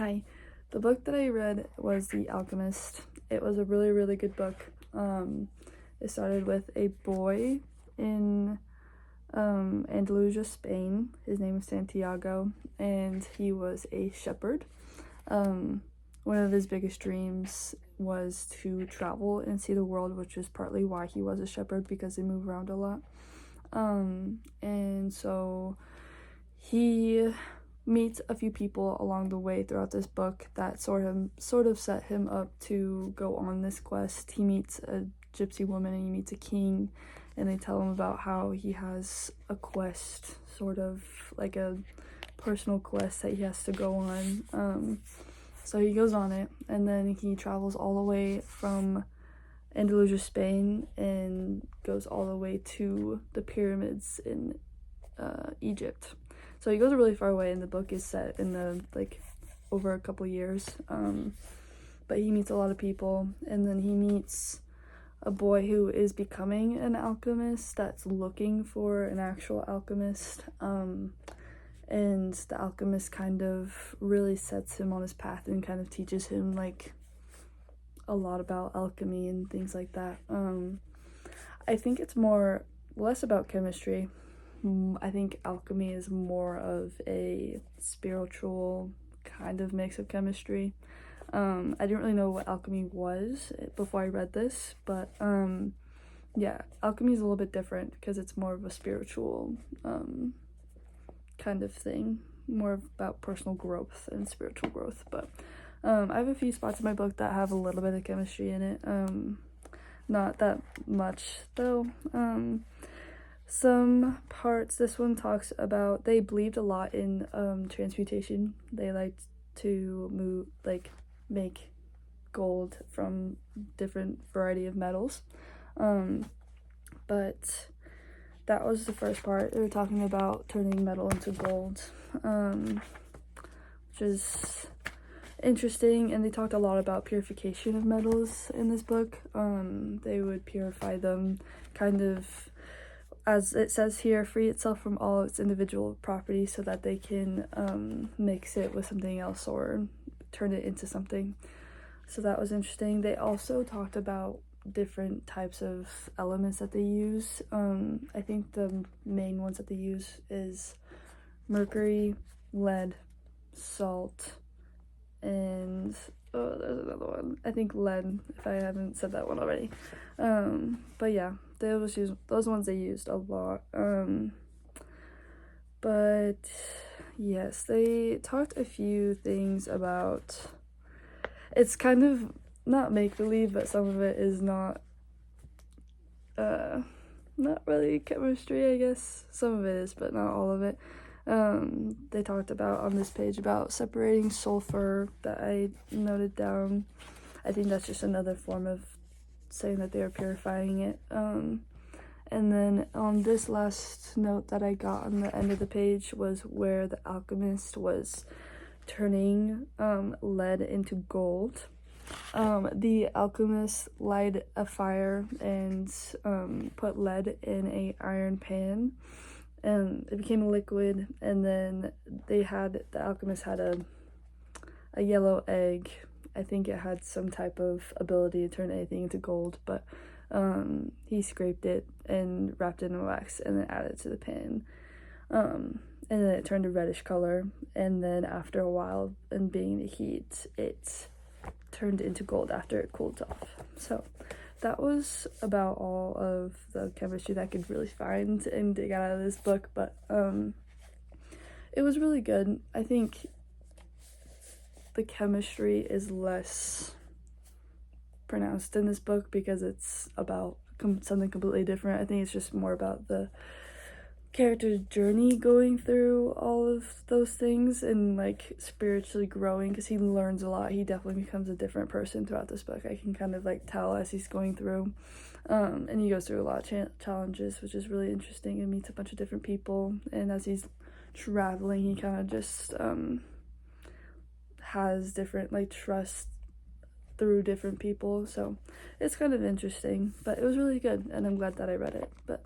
Hi. The book that I read was The Alchemist. It was a really, really good book. It started with a boy in Andalusia, Spain. His name is Santiago, and he was a shepherd. One of his biggest dreams was to travel and see the world, which is partly why he was a shepherd, because they move around a lot. And so he meets a few people along the way throughout this book that sort of set him up to go on this quest. He meets a gypsy woman and he meets a king, and they tell him about how he has a quest, sort of like a personal quest that he has to go on. So he goes on it, and then he travels all the way from Andalusia, Spain, and goes all the way to the pyramids in Egypt. So he goes really far away, and the book is set in the over a couple years. But he meets a lot of people, and then he meets a boy who is becoming an alchemist that's looking for an actual alchemist. And the alchemist kind of really sets him on his path and kind of teaches him a lot about alchemy and things like that. I think it's less about chemistry. I think alchemy is more of a spiritual kind of mix of chemistry. I didn't really know what alchemy was before I read this, but yeah, alchemy is a little bit different because it's more of a spiritual kind of thing, more about personal growth and spiritual growth. But I have a few spots in my book that have a little bit of chemistry in it, not that much though. Some parts, this one talks about, they believed a lot in transmutation. They liked to make gold from different variety of metals. But that was the first part. They were talking about turning metal into gold, which is interesting. And they talked a lot about purification of metals in this book. They would purify them, kind of, as it says here, free itself from all its individual properties so that they can mix it with something else or turn it into something. So that was interesting. They also talked about different types of elements that they use. I think the main ones that they use is mercury, lead, salt, and there's another one. I think lead, if I haven't said that one already. But yeah, those ones they used a lot. But yes, they talked a few things about, it's kind of not make-believe, but some of it is not really chemistry, I guess. Some of it is, but not all of it. They talked about on this page about separating sulfur that I noted down. I think that's just another form of saying that they are purifying it. And then on this last note that I got on the end of the page was where the alchemist was turning lead into gold. The alchemist light a fire and put lead in a iron pan, and it became a liquid. And then the alchemist had a yellow egg. I think it had some type of ability to turn anything into gold, but he scraped it and wrapped it in wax and then added it to the pan. And then it turned a reddish color, and then after a while and being the heat, it turned into gold after it cooled off. So that was about all of the chemistry that I could really find and dig out of this book, but it was really good. I think the chemistry is less pronounced in this book because it's about something completely different. I think it's just more about the character's journey going through all of those things and spiritually growing, because he learns a lot. He definitely becomes a different person throughout this book. I can kind of tell as he's going through, and he goes through a lot of challenges, which is really interesting, and meets a bunch of different people. And as he's traveling, he kind of just has different trust through different people. So it's kind of interesting, but it was really good, and I'm glad that I read it. But